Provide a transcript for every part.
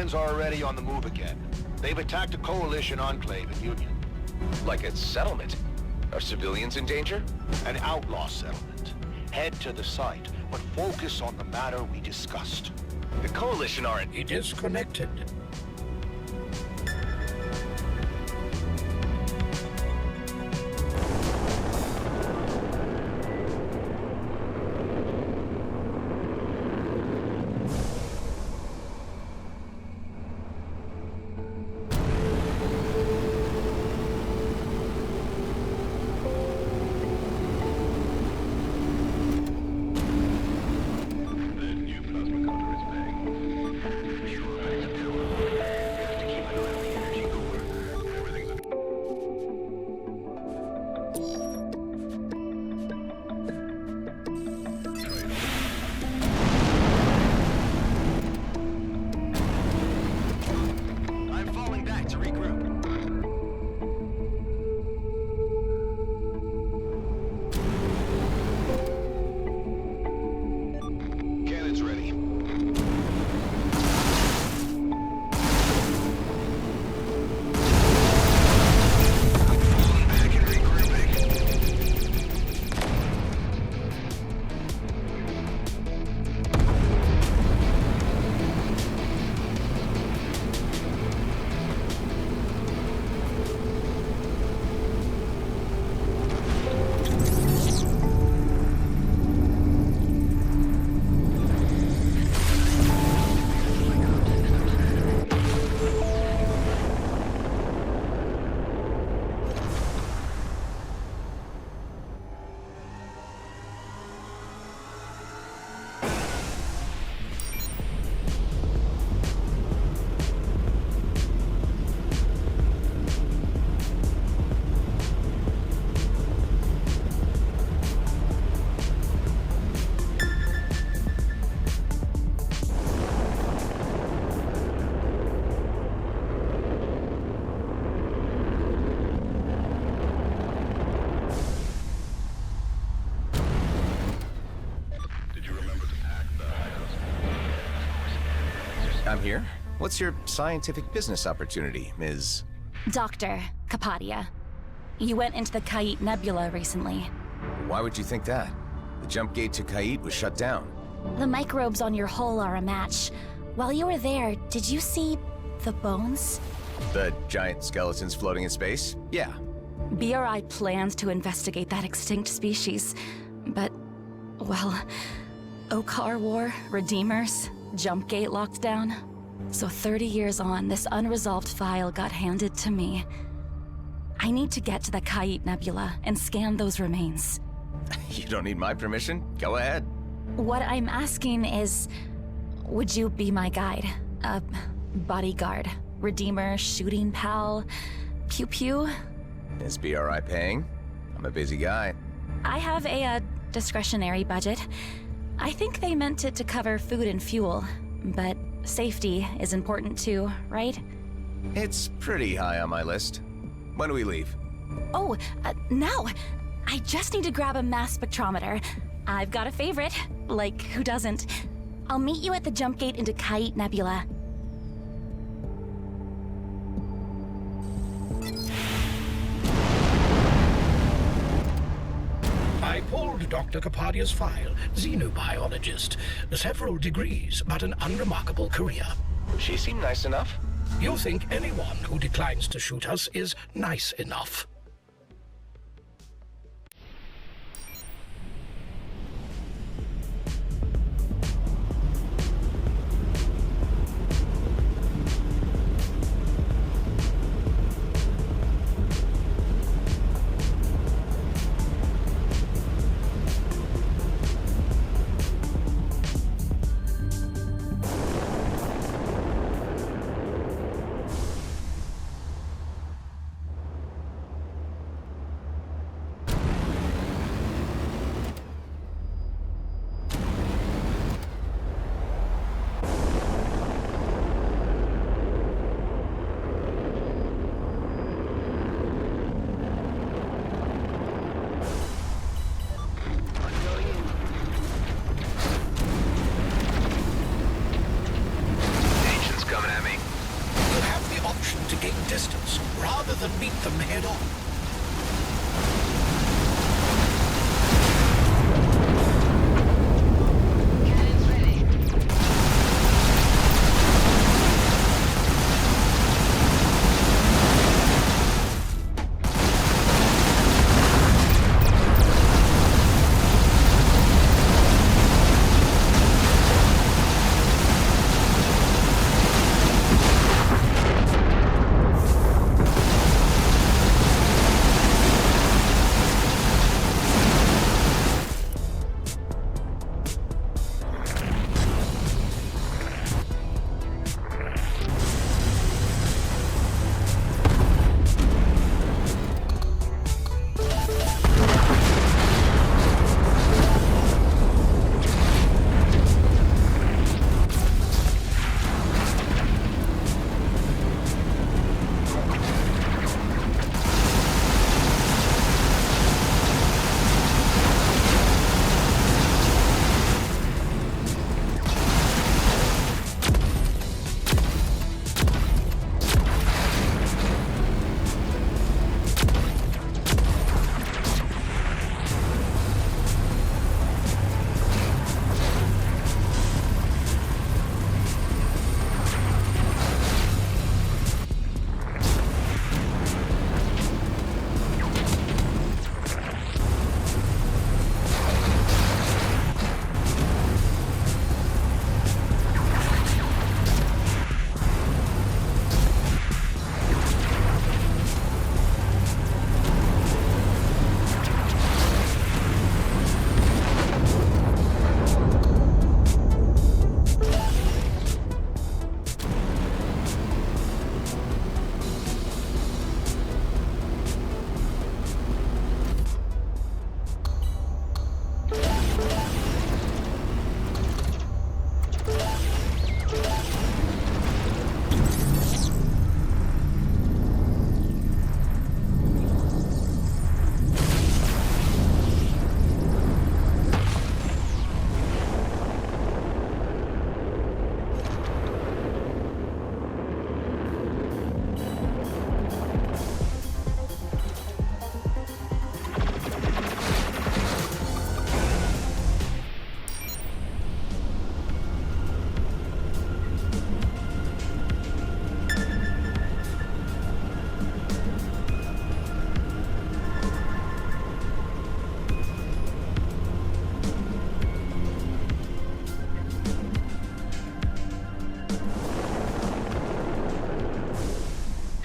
friends are already on the move again. They've attacked a coalition enclave in Union. Like a settlement? Are civilians in danger? An outlaw settlement. Head to the site, but focus on the matter we discussed. The coalition aren't... It is connected. I'm here. What's your scientific business opportunity, Ms.? Dr. Kapadia. You went into the Kait Nebula recently. Why would you think that? The jump gate to Kait was shut down. The microbes on your hull are a match. While you were there, did you see the bones? The giant skeletons floating in space? Yeah. BRI plans to investigate that extinct species, but, well, Okar War, Redeemers, jump gate locked down. So 30 years on, this unresolved file got handed to me. I need to get to the Kait Nebula and scan those remains. You don't need my permission? Go ahead. What I'm asking is, would you be my guide? A bodyguard, Redeemer, shooting pal, pew-pew? Is BRI paying? I'm a busy guy. I have a discretionary budget. I think they meant it to cover food and fuel, but safety is important too, right? It's pretty high on my list. When do we leave? Oh, now! I just need to grab a mass spectrometer. I've got a favorite. Like, who doesn't? I'll meet you at the jump gate into Kait Nebula. I pulled Dr. Kapadia's file, xenobiologist. Several degrees, but an unremarkable career. She seemed nice enough. You think anyone who declines to shoot us is nice enough?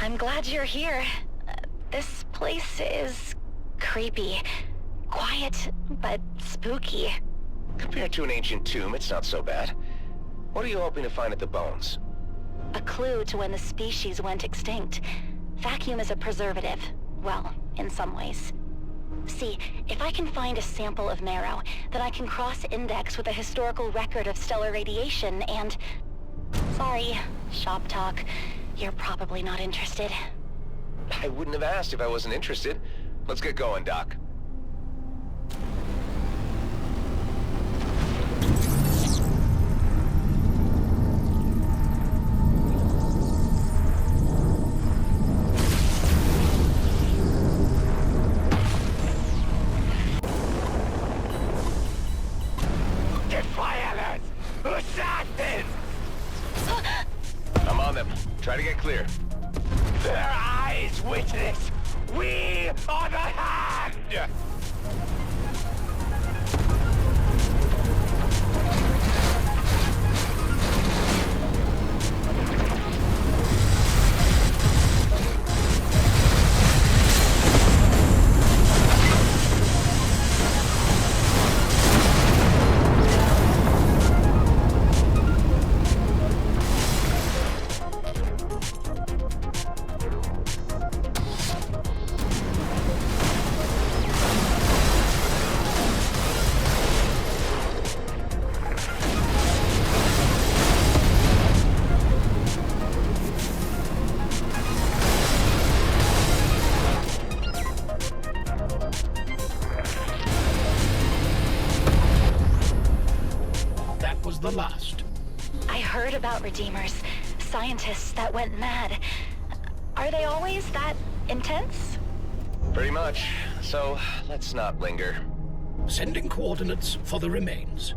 I'm glad you're here. This place is creepy. Quiet, but spooky. Compared to an ancient tomb, it's not so bad. What are you hoping to find at the bones? A clue to when the species went extinct. Vacuum is a preservative. Well, in some ways. See, if I can find a sample of marrow, then I can cross-index with a historical record of stellar radiation and... Sorry, shop talk. You're probably not interested. I wouldn't have asked if I wasn't interested. Let's get going, Doc. Defiant! Assassins! I'm on them. Try to get clear. Their eyes witness! We are the hand! The last. I heard about Redeemers. Scientists that went mad. Are they always that intense? Pretty much. So, let's not linger. Sending coordinates for the remains.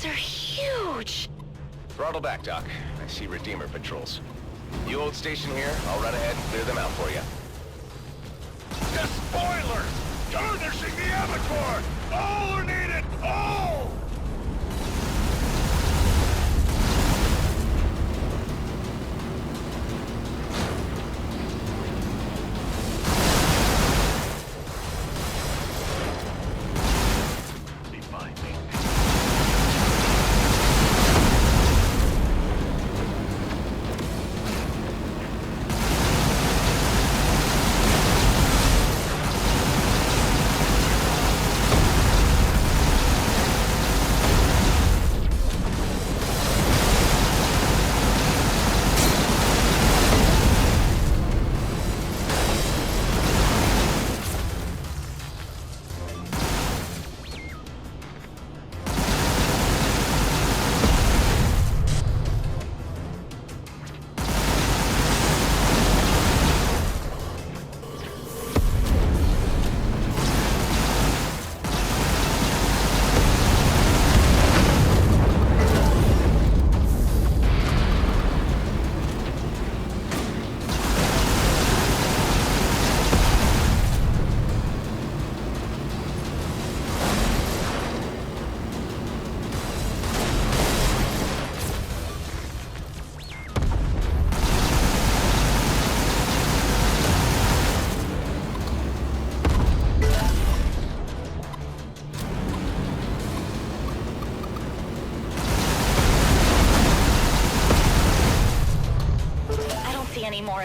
Are huge! Throttle back, Doc. I see Redeemer patrols. You hold station here, I'll run ahead and clear them out for you. The spoilers! Tarnishing the Avatar! All are needed! All!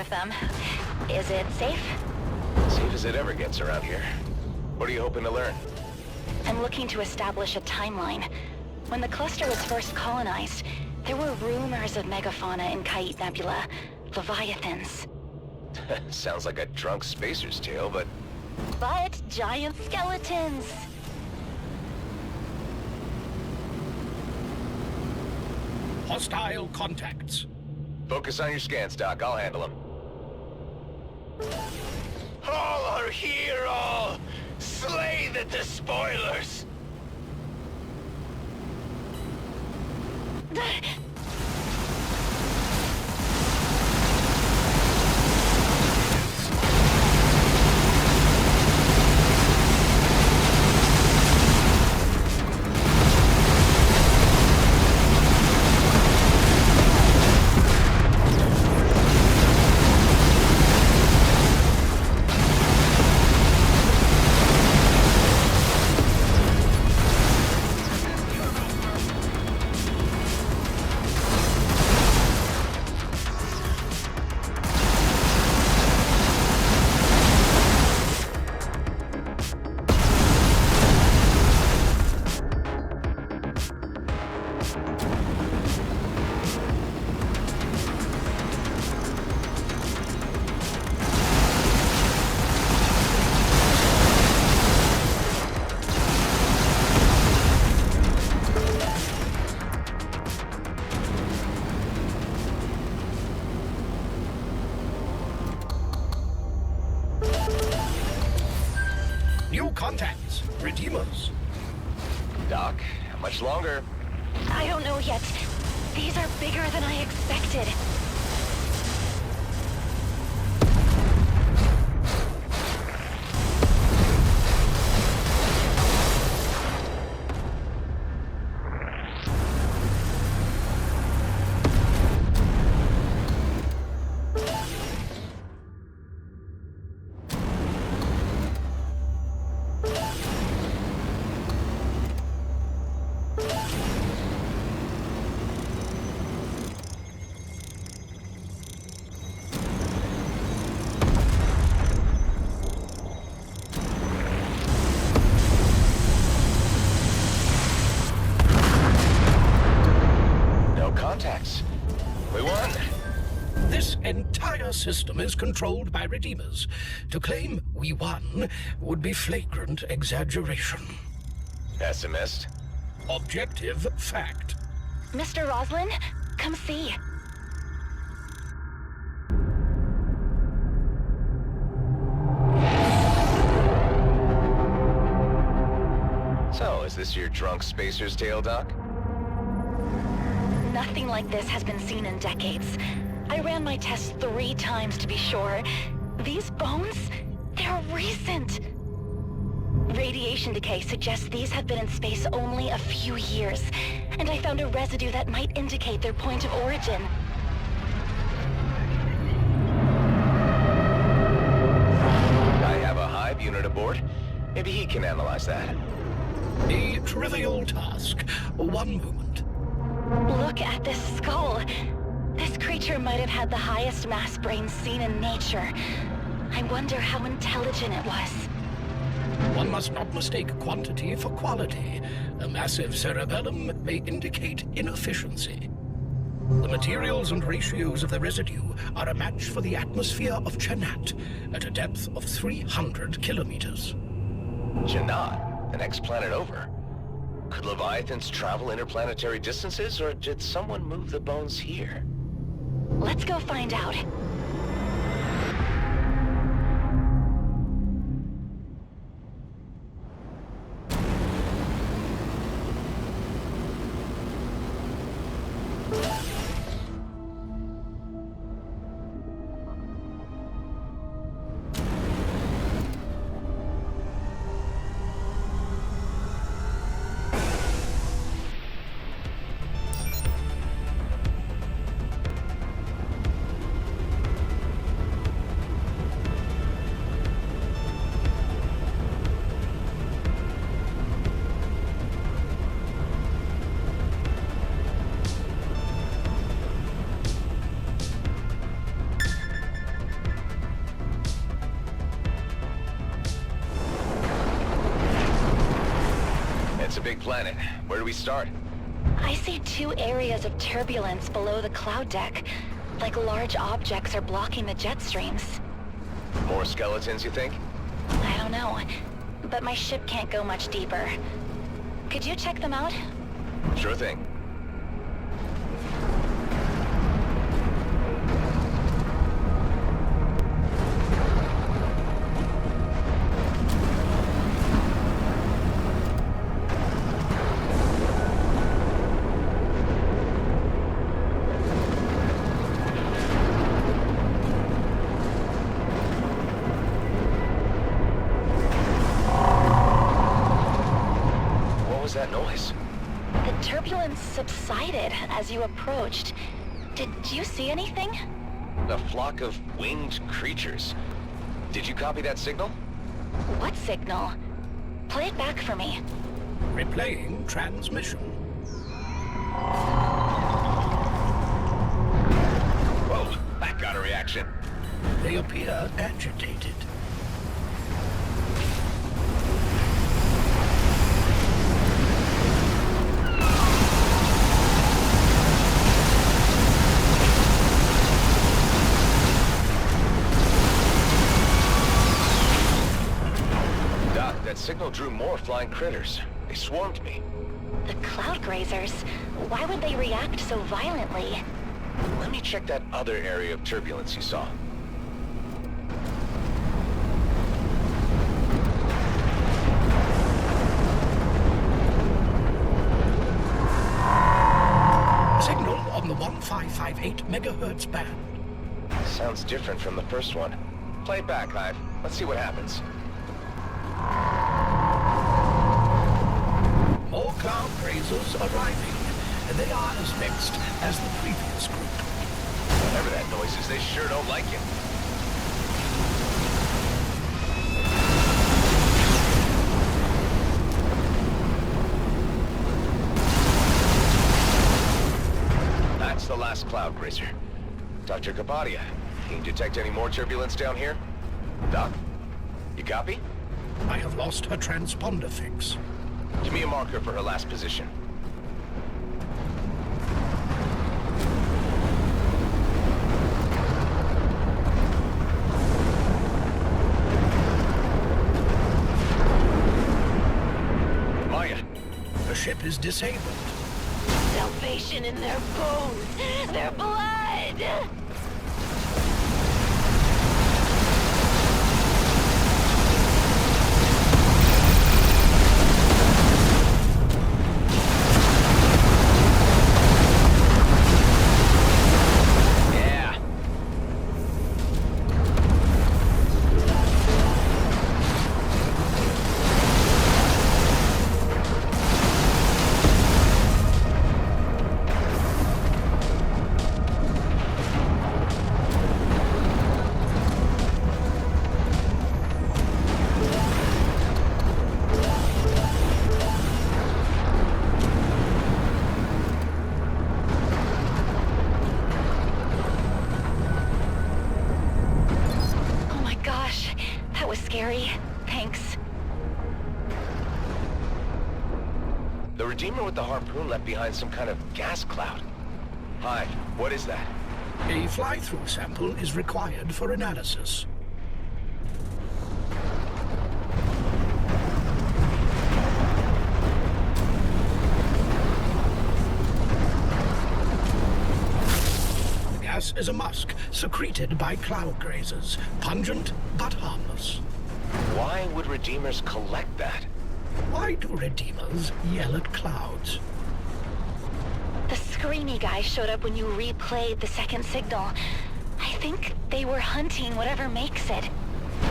of them. Is it safe? Safe as it ever gets around here. What are you hoping to learn? I'm looking to establish a timeline. When the cluster was first colonized, there were rumors of megafauna in Kite Nebula, leviathans. Sounds like a drunk spacer's tale, but... But giant skeletons! Hostile contacts. Focus on your scans, Doc. I'll handle them. All are here, all! Slay the despoilers! New contacts. Redeemers. Doc, how much longer? I don't know yet. These are bigger than I expected. We won! This entire system is controlled by Redeemers. To claim we won would be flagrant exaggeration. Pessimist? Objective fact. Mr. Roslin, come see. So, is this your drunk spacer's tale, Doc? Nothing like this has been seen in decades. I ran my tests 3 times to be sure. These bones, they're recent. Radiation decay suggests these have been in space only a few years, and I found a residue that might indicate their point of origin. I have a hive unit aboard. Maybe he can analyze that. A trivial task. One moment. Look at this skull. This creature might have had the highest mass brain seen in nature. I wonder how intelligent it was. One must not mistake quantity for quality. A massive cerebellum may indicate inefficiency. The materials and ratios of the residue are a match for the atmosphere of Janat at a depth of 300 kilometers. Janat? The next planet over? Could Leviathans travel interplanetary distances, or did someone move the bones here? Let's go find out. It's a big planet. Where do we start? I see two areas of turbulence below the cloud deck. Like large objects are blocking the jet streams. More skeletons, you think? I don't know, but my ship can't go much deeper. Could you check them out? Sure thing. That noise? The turbulence subsided as you approached. Did you see anything? A flock of winged creatures. Did you copy that signal? What signal? Play it back for me. Replaying transmission. Whoa, that got a reaction. They appear agitated. That signal drew more flying critters. They swarmed me. The cloud grazers? Why would they react so violently? Let me check that other area of turbulence you saw. Signal on the 1558 megahertz band. Sounds different from the first one. Play it back, Hive. Let's see what happens. More cloud grazers arriving, and they are as mixed as the previous group. Whatever that noise is, they sure don't like it. That's the last cloud grazer. Dr. Kapadia, can you detect any more turbulence down here? Doc, you copy? I have lost her transponder fix. Give me a marker for her last position. Maya. The ship is disabled. Salvation in their bones, their blood! Scary. Thanks. The Redeemer with the harpoon left behind some kind of gas cloud. Hive, what is that? A fly-through sample is required for analysis. The gas is a musk secreted by cloud grazers, pungent but harmless. Why would Redeemers collect that? Why do Redeemers yell at clouds? The screamy guy showed up when you replayed the second signal. I think they were hunting whatever makes it.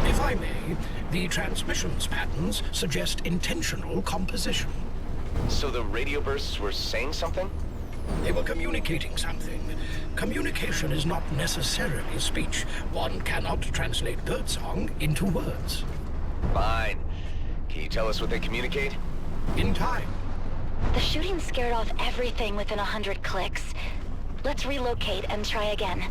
If I may, the transmissions patterns suggest intentional composition. So the radio bursts were saying something? They were communicating something. Communication is not necessarily speech. One cannot translate birdsong into words. Fine. Can you tell us what they communicate? In time. The shooting scared off everything within 100 clicks. Let's relocate and try again.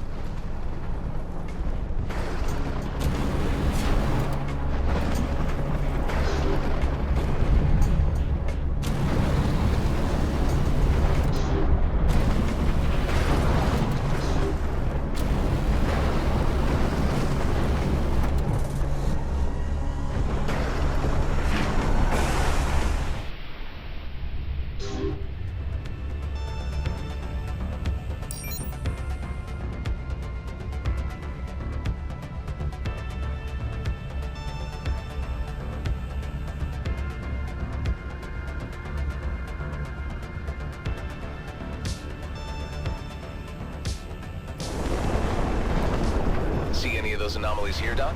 anomalies here, Doc?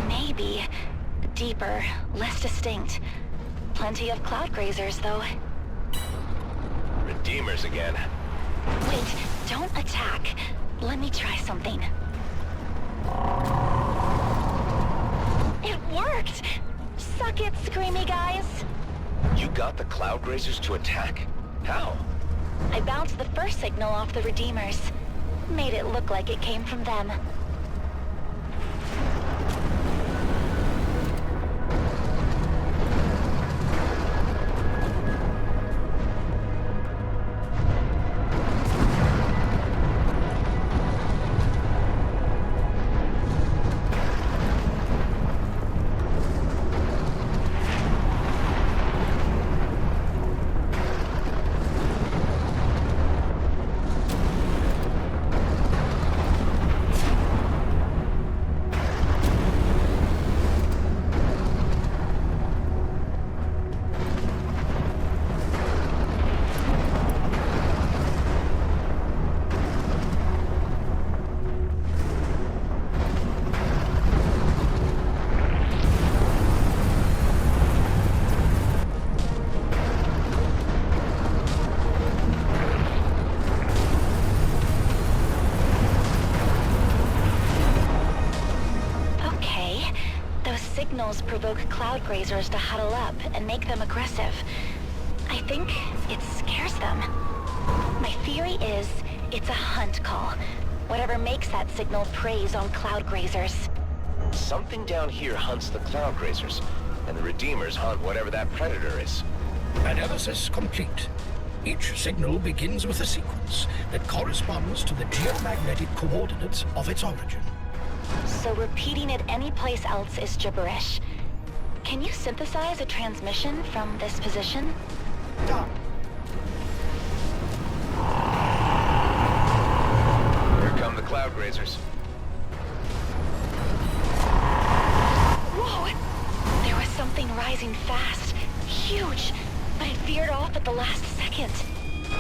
Maybe. Deeper, less distinct. Plenty of cloud grazers, though. Redeemers again. Wait, don't attack. Let me try something. It worked! Suck it, screamy guys! You got the cloud grazers to attack? How? I bounced the first signal off the Redeemers. Made it look like it came from them. Signals provoke cloud grazers to huddle up and make them aggressive. I think it scares them. My theory is it's a hunt call. Whatever makes that signal preys on cloud grazers. Something down here hunts the cloud grazers, and the Redeemers hunt whatever that predator is. Analysis complete. Each signal begins with a sequence that corresponds to the geomagnetic coordinates of its origin. So repeating it any place else is gibberish. Can you synthesize a transmission from this position? Done. Here come the cloud grazers. Whoa! There was something rising fast. Huge. But it veered off at the last second.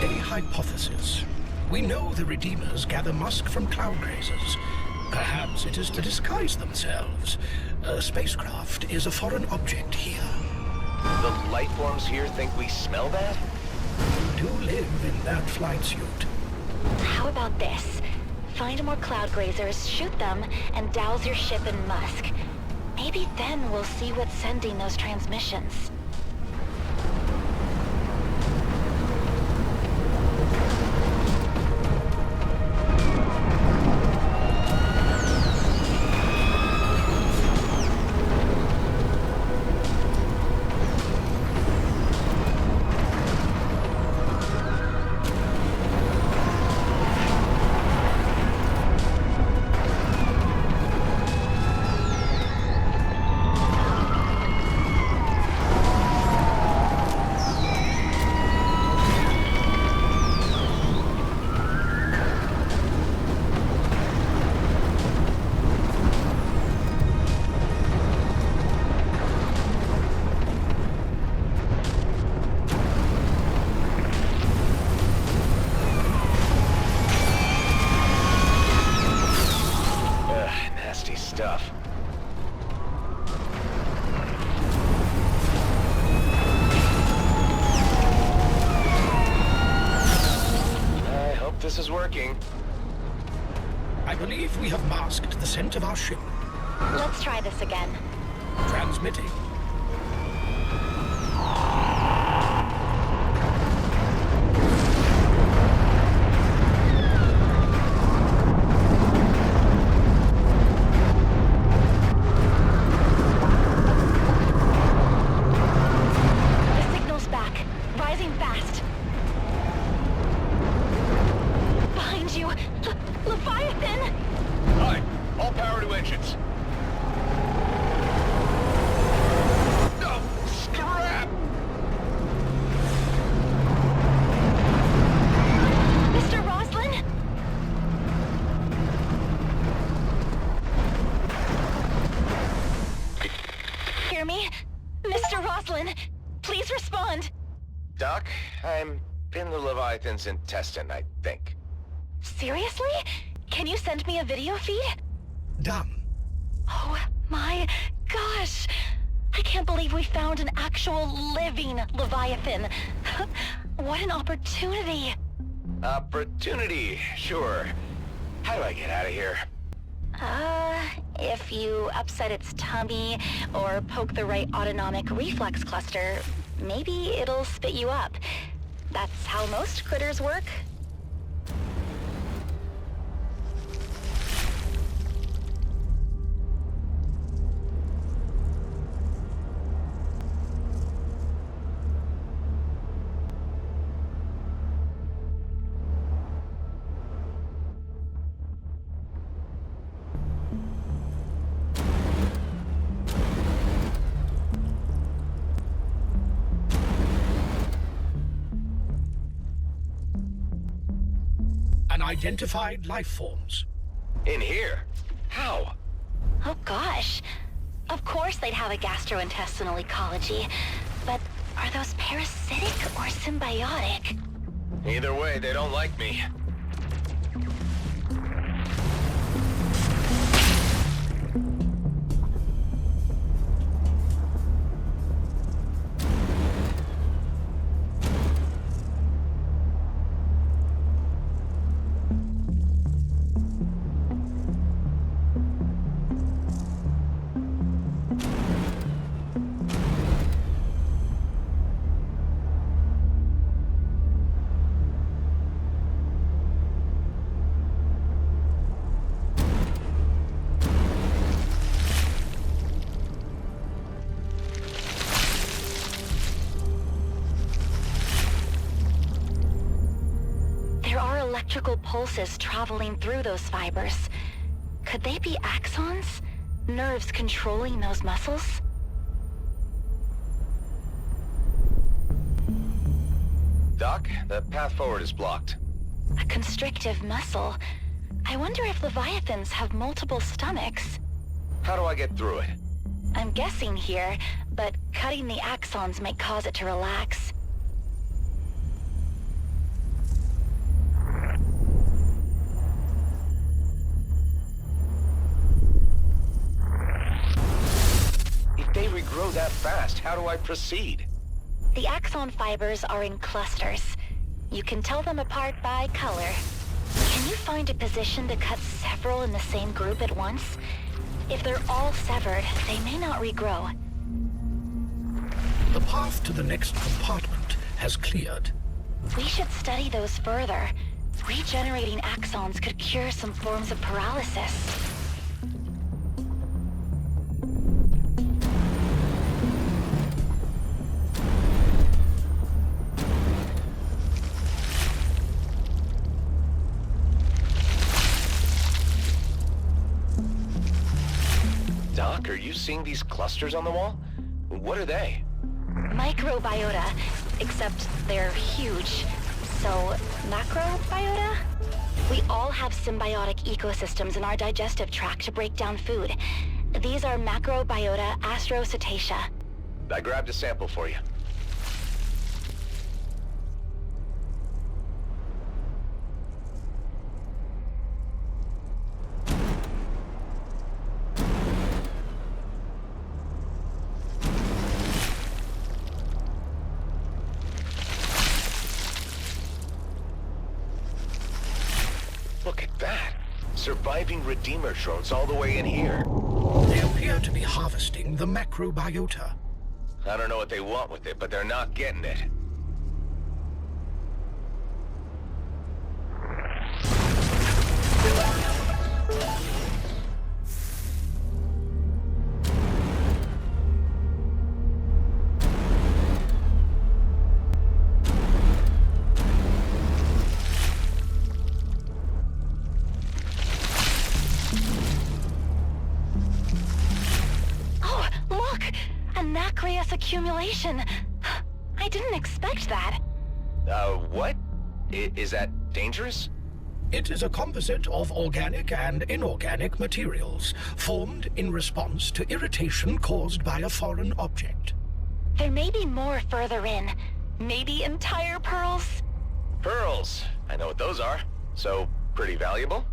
A hypothesis. We know the Redeemers gather musk from cloud grazers. Perhaps it is to disguise themselves. A spacecraft is a foreign object here. The life forms here think we smell that? You do live in that flight suit. How about this? Find more cloud grazers, shoot them, and douse your ship in musk. Maybe then we'll see what's sending those transmissions. Stuff. I hope this is working. I believe we have masked the scent of our ship. Let's try this again. Transmitting. Please respond! Doc, I'm in the Leviathan's intestine, I think. Seriously? Can you send me a video feed? Done. Oh my gosh! I can't believe we found an actual living Leviathan. What an opportunity. Opportunity, sure. How do I get out of here? If you upset its tummy or poke the right autonomic reflex cluster, maybe it'll spit you up. That's how most critters work. Unidentified life forms. In here? How? Oh gosh. Of course they'd have a gastrointestinal ecology, but are those parasitic or symbiotic? Either way, they don't like me. Electrical pulses traveling through those fibers. Could they be axons? Nerves controlling those muscles? Doc, the path forward is blocked. A constrictive muscle. I wonder if Leviathans have multiple stomachs. How do I get through it? I'm guessing here, but cutting the axons might cause it to relax. If they regrow that fast, how do I proceed? The axon fibers are in clusters. You can tell them apart by color. Can you find a position to cut several in the same group at once? If they're all severed, they may not regrow. The path to the next compartment has cleared. We should study those further. Regenerating axons could cure some forms of paralysis. Doc, are you seeing these clusters on the wall? What are they? Microbiota, except they're huge. So, macrobiota? We all have symbiotic ecosystems in our digestive tract to break down food. These are macrobiota astrocetacea. I grabbed a sample for you. Look at that! Surviving Redeemer drones all the way in here. They appear to be harvesting the macrobiota. I don't know what they want with it, but they're not getting it. Accumulation. I didn't expect that. What? Is that dangerous? It is a composite of organic and inorganic materials, formed in response to irritation caused by a foreign object. There may be more further in. Maybe entire pearls? Pearls. I know what those are. So, pretty valuable?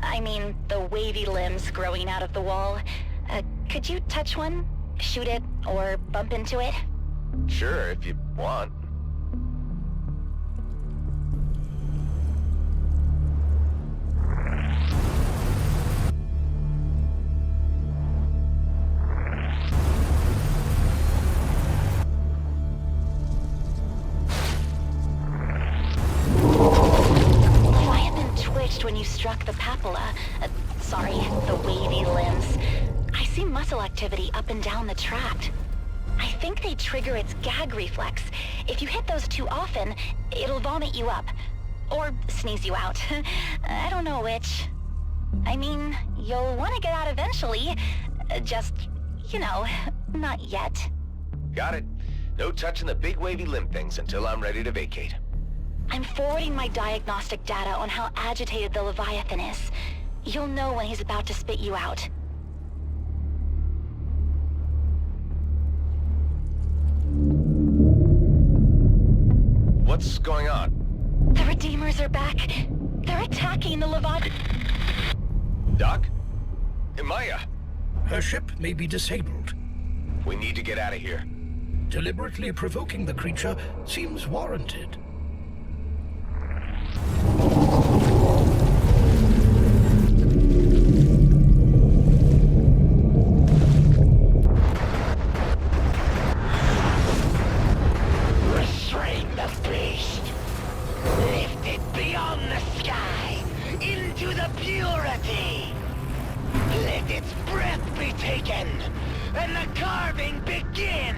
I mean, the wavy limbs growing out of the wall. Could you touch one? Shoot it, or bump into it? Sure, if you want. When you struck the papilla, the wavy limbs. I see muscle activity up and down the tract. I think they trigger its gag reflex. If you hit those too often, it'll vomit you up. Or sneeze you out. I don't know which. I mean, you'll want to get out eventually. Just, not yet. Got it. No touching the big wavy limb things until I'm ready to vacate. I'm forwarding my diagnostic data on how agitated the Leviathan is. You'll know when he's about to spit you out. What's going on? The Redeemers are back. They're attacking the Leviathan. Doc? Maya? Her ship may be disabled. We need to get out of here. Deliberately provoking the creature seems warranted. Restrain the beast. Lift it beyond the sky, into the purity. Let its breath be taken, and the carving begin.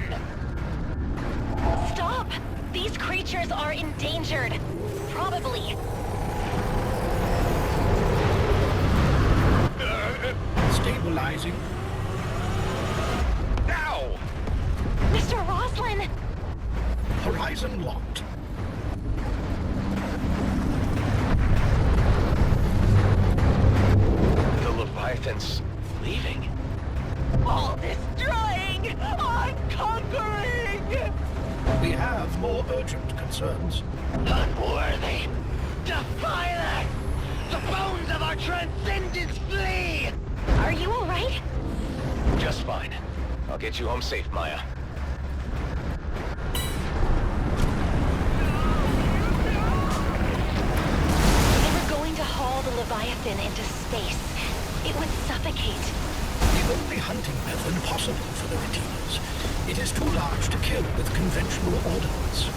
Stop! These creatures are endangered. Probably. Stabilizing. Now! Mr. Roslin! Horizon locked. The Leviathan's leaving. All destroying, all conquering! We have more urgent concerns. Unworthy! Defiler! The bones of our transcendence flee! Are you alright? Just fine. I'll get you home safe, Maya. They were going to haul the Leviathan into space. It would suffocate. The only hunting method possible for the Redeemers. It is too large to kill with conventional ordnance.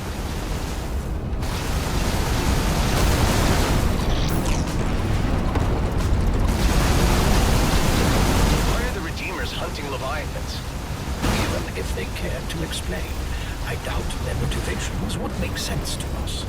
Why are the Redeemers hunting Leviathans? Even if they cared to explain, I doubt their motivations would make sense to us.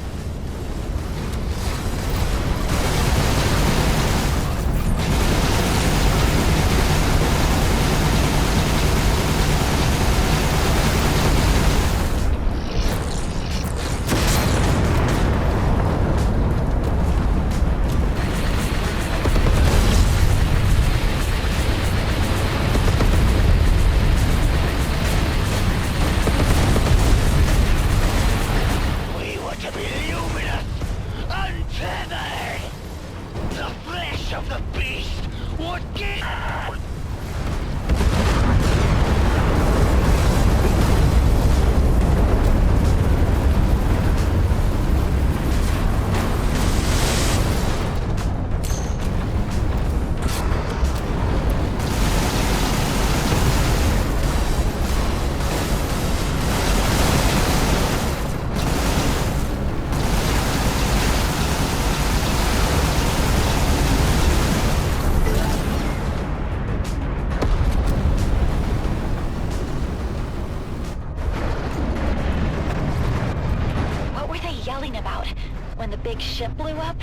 Ship blew up?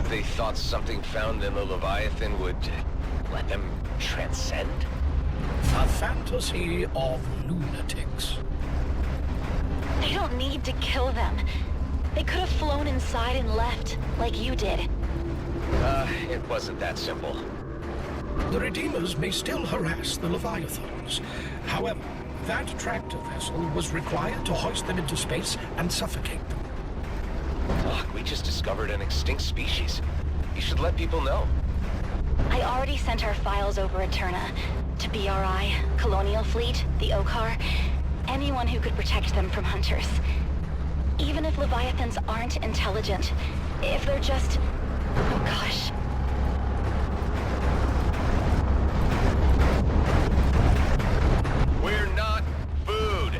They thought something found in the Leviathan would let them transcend? A fantasy of lunatics. They don't need to kill them. They could have flown inside and left, like you did. It wasn't that simple. The Redeemers may still harass the Leviathans. However, that tractor vessel was required to hoist them into space and suffocate them. Doc, we just discovered an extinct species. You should let people know. I already sent our files over Eterna. To BRI, Colonial Fleet, the Okar, anyone who could protect them from hunters. Even if Leviathans aren't intelligent, if they're just... oh gosh. We're not food.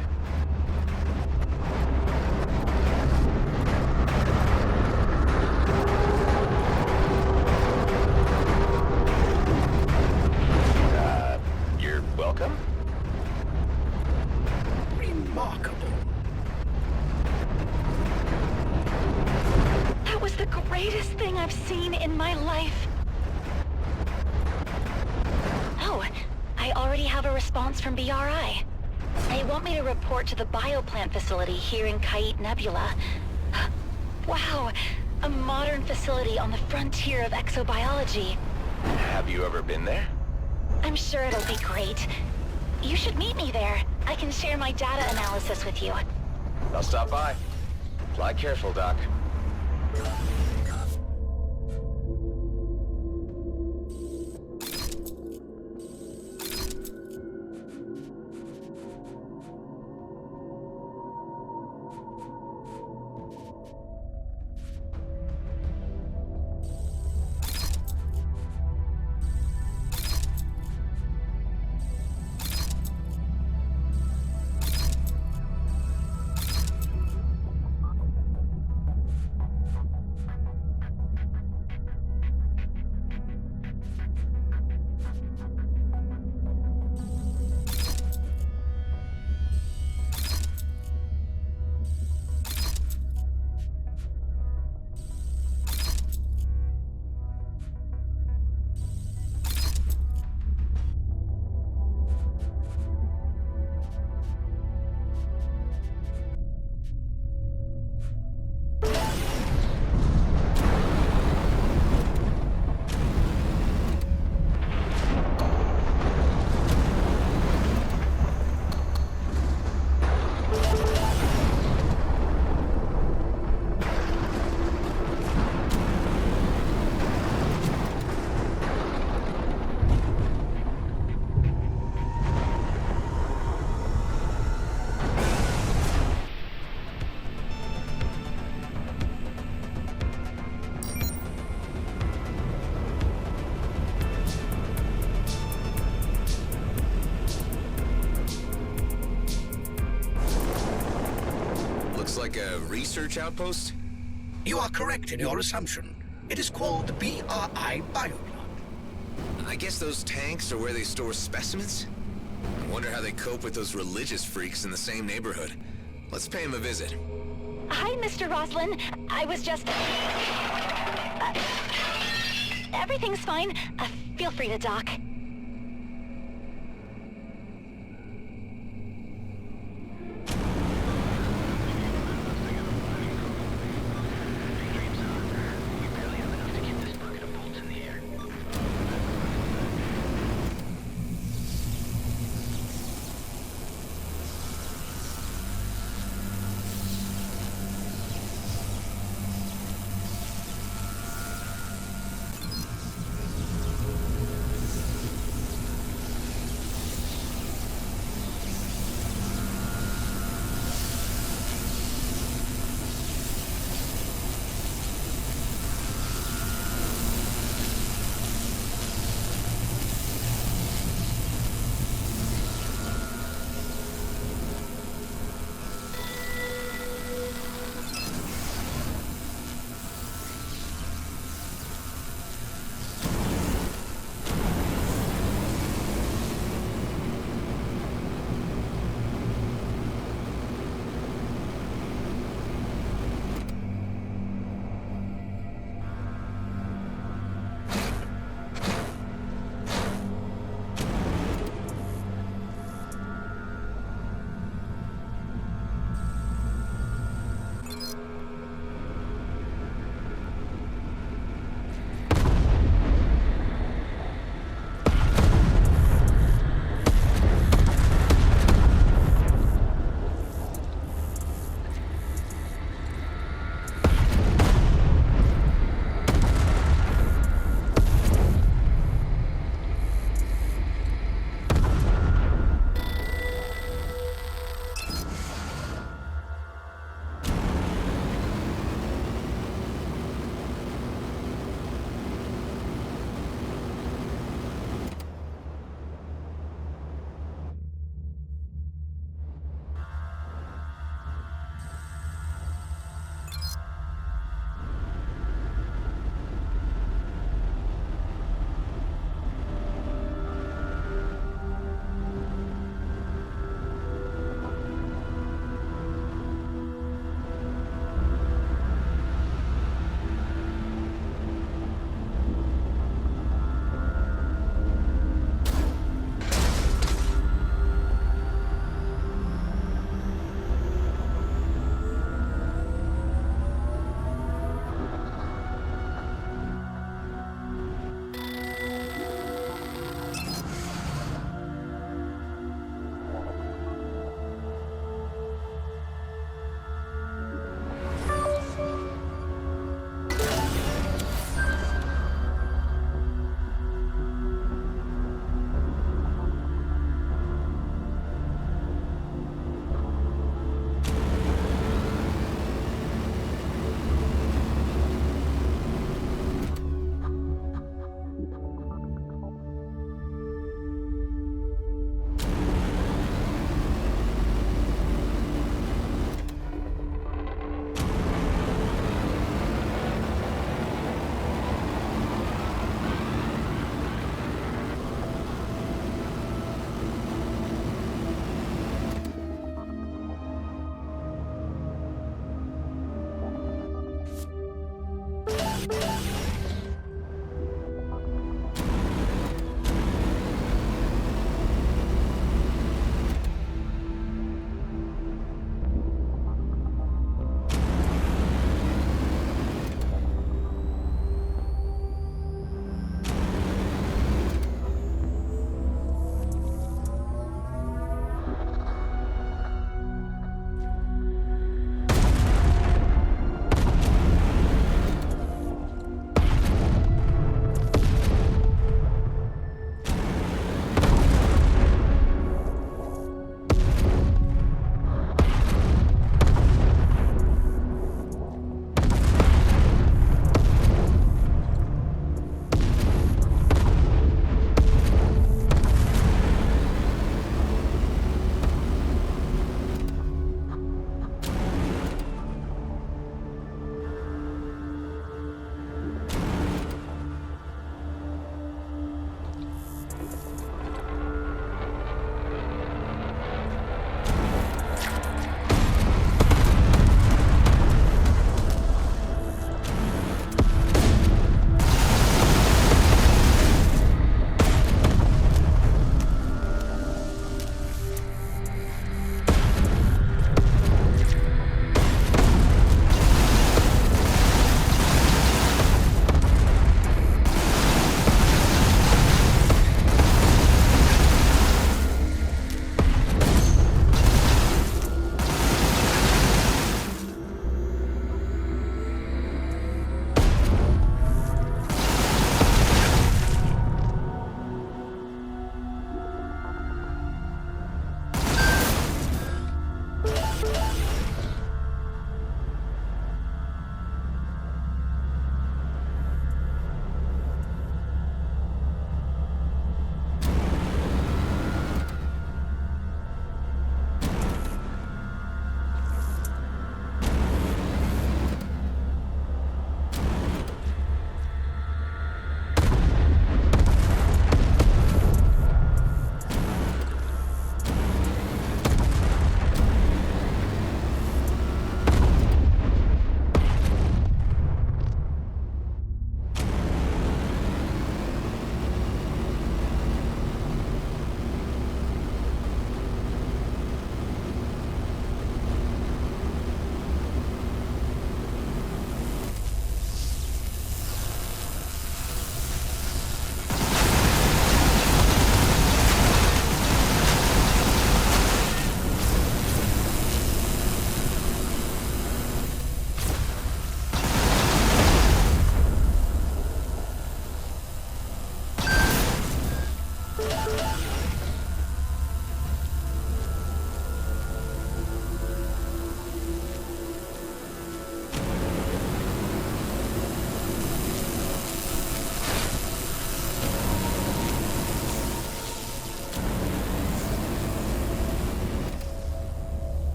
You're welcome? Remarkable. That was the greatest thing I've seen in my life. Oh, I already have a response from BRI. They want me to report to the bioplant facility here in Kite Nebula. Wow, a modern facility on the frontier of exobiology. Have you ever been there? I'm sure it'll be great. You should meet me there. I can share my data analysis with you. I'll stop by. Fly careful, Doc. Like a research outpost? You are correct in your assumption. It is called the BRI Bioplant. I guess those tanks are where they store specimens? I wonder how they cope with those religious freaks in the same neighborhood. Let's pay them a visit. Hi, Mr. Roslin. I was just... everything's fine. Feel free to dock.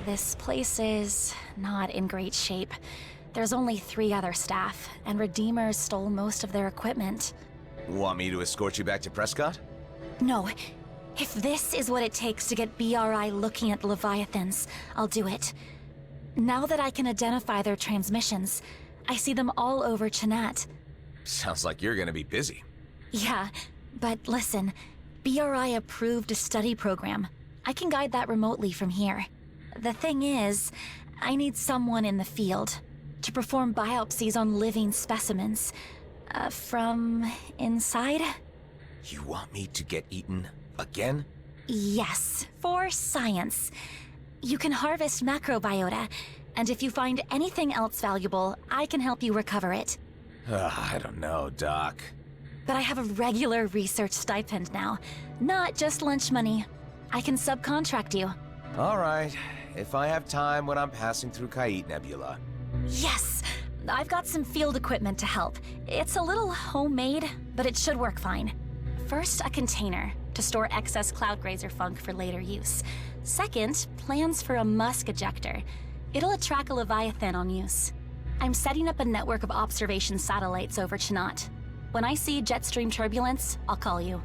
This place is not in great shape. There's only 3 other staff, and Redeemers stole most of their equipment. Want me to escort you back to Prescott? No. If this is what it takes to get BRI looking at Leviathans, I'll do it. Now that I can identify their transmissions, I see them all over Chenat. Sounds like you're gonna be busy. Yeah, but listen, BRI approved a study program. I can guide that remotely from here. The thing is, I need someone in the field to perform biopsies on living specimens. From inside? You want me to get eaten again? Yes, for science. You can harvest macrobiota, and if you find anything else valuable, I can help you recover it. I don't know, Doc. But I have a regular research stipend now, not just lunch money. I can subcontract you. All right, if I have time when I'm passing through Kait Nebula. Yes! I've got some field equipment to help. It's a little homemade, but it should work fine. First, a container to store excess cloud grazer funk for later use. Second, plans for a musk ejector. It'll attract a Leviathan on use. I'm setting up a network of observation satellites over Chenat. When I see jet stream turbulence, I'll call you.